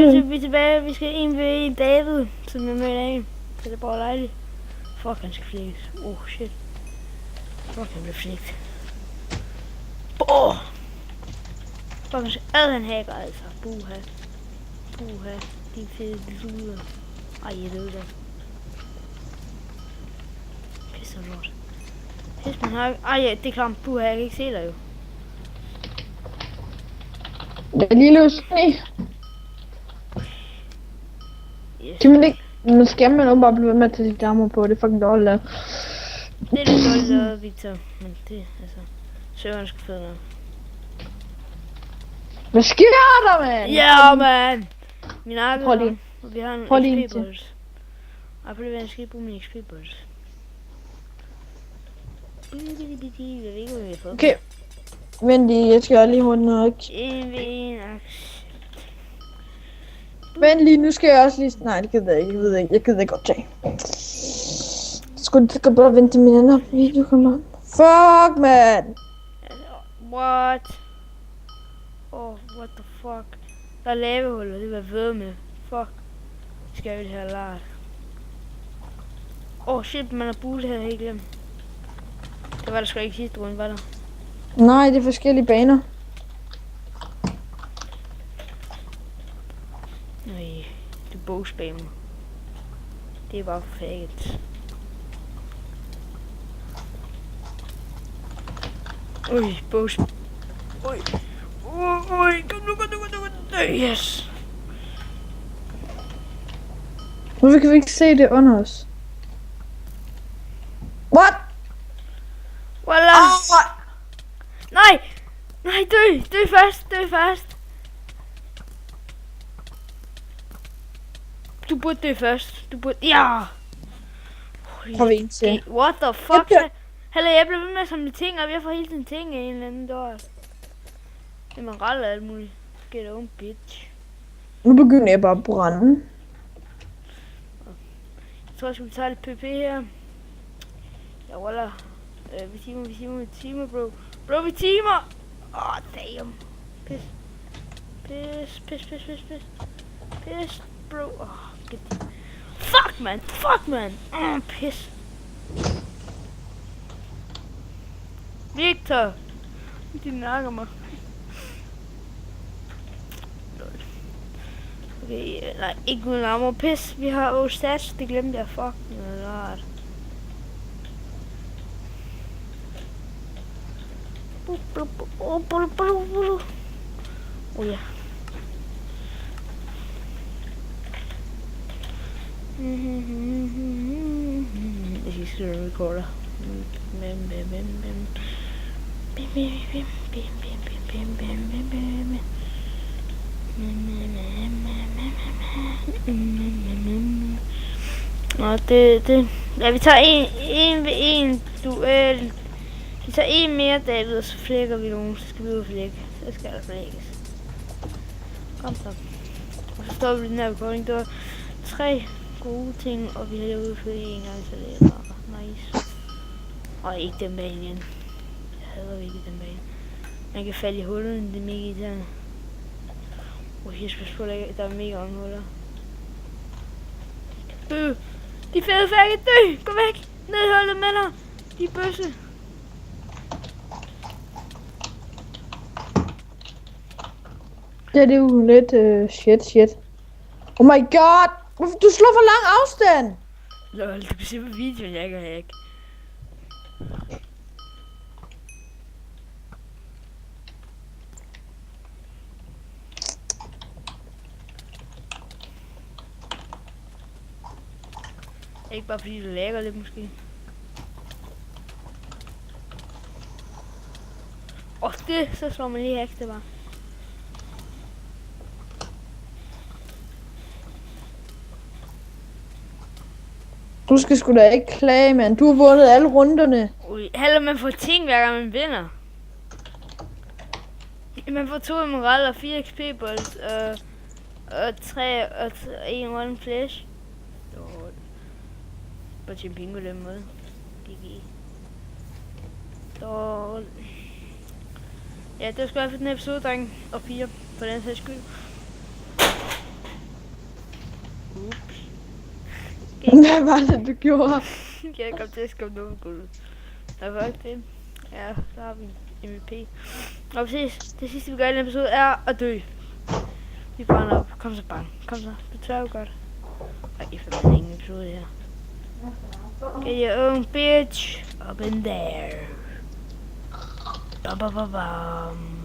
Så vi er tilbage. Vi skal ind ved en David, som er med i dag. Så det bare lejligt. Fuck, han skal flækkes. Oh shit. Fuck, han bliver flækt. Fuck, han skal han hacker altså. Buha. Buha. De fede luder. Ej, jeg ved det. Pisser lort. Pis, man har ikke. Ej, ja, det er klart. Buha, jeg kan ikke se dig jo. Det er lige løsning. Yes. Kan man ikke... Nu skal man jo bare blive ved med at tage sit armor på. Det er fucking dårligt lavet. Det er lidt dårligt lavet, Victor. Men det, altså... Søren skal fede noget. Hvad sker der, mand? Ja, man! Min arke Prøv lige. og vi har en Prøv lige XP-bolt. Ej, på det vand skal jeg bruge min XP-bolt. Jeg ved ikke, hvad vi har fået. Okay. Vent lige, jeg skal lige hurtigt nok. En ved en aks. Vent lige, nu skal jeg også lige... Nej, det gider jeg ikke. Jeg gider ikke godt tage. Skal bare vente til min anden video kommer. Fuck, man! What? Oh, what the fuck? Der er lavehuller, det var ved med. Fuck. Skal vi det her lart? Shit, man har buet her helt glemt. Det var der sgu ikke sidste runde, var der? Nej, det er forskellige baner. Nej, det er bogspammer. Det er bare faggot. Bogspammer. Kom nu. Yes. Hvorfor kan vi ikke se det under os? What? Voila! Nej, dø først. Du burde dø først. Ja! Prøv en til. What the fuck? Jeg blev ved med at samle ting, og jeg får hele tiden ting af en eller anden dør. Det er man ret alt muligt. Get on, bitch. Nu begynder jeg bare at brænde. Jeg tror, jeg skulle tage lidt pp her. Ja, voila. Vi timer, bro. Bro, vi timer! Damn. Pis, bro. Get the... Fuck, man. Pis. Victor! De nakker mig. Okay, nej, ikke uden armor. Pis, vi har vores stats. Det glemte jeg. Fuck, lort. Ja. Jeg skal recorder. Ja, vi tager en ved en duel. Vi tager en mere, David, og så flækker vi nogen. Så skal vi ud og flække. Så skal der flækkes. Kom så. Og så stopper vi den her recording. Det var 3 gode ting, og vi har lige ude og flække en gang, så det er bare nice. Og ikke den bane igen. Jeg hader ikke den bane. Man kan falde i hullerne, det er mega irriterende. Jeg skal spørge, der er mega mange huller. De fede færdige, dø! Gå væk! Ned i hullet med dig! De bøsse! Det er jo lidt shit. Oh my god! Du slår for lang afstand! Lol, du kan se på videoen, jeg kan ikke. Ikke bare fordi du lægger lidt måske. Det, så slår man lige ekstra bare. Du skal sgu da ikke klage, mand. Du har vundet alle runderne. Heller man får ting hver gang man vinder. Man får 2 emeralder, 4 XP-bolt, og 3 og 1 one flash. Bare til en bingo den måde. GG. Ja, det var sgu i hvert fald den episode, drenge. Og 4 for den sags skyld. Hvad var det, du gjorde? Jeg kom til at skubbe noget på gulvet. Og fuck det. Ja, så har vi MVP. Og præcis, det sidste vi gør i den episode er at dø. Vi brænder op. Kom så, bang. Kom så. Du tør jo godt. Ej, for ingen episode her. Get your own bitch up in there. Bam, bam, bam, bam.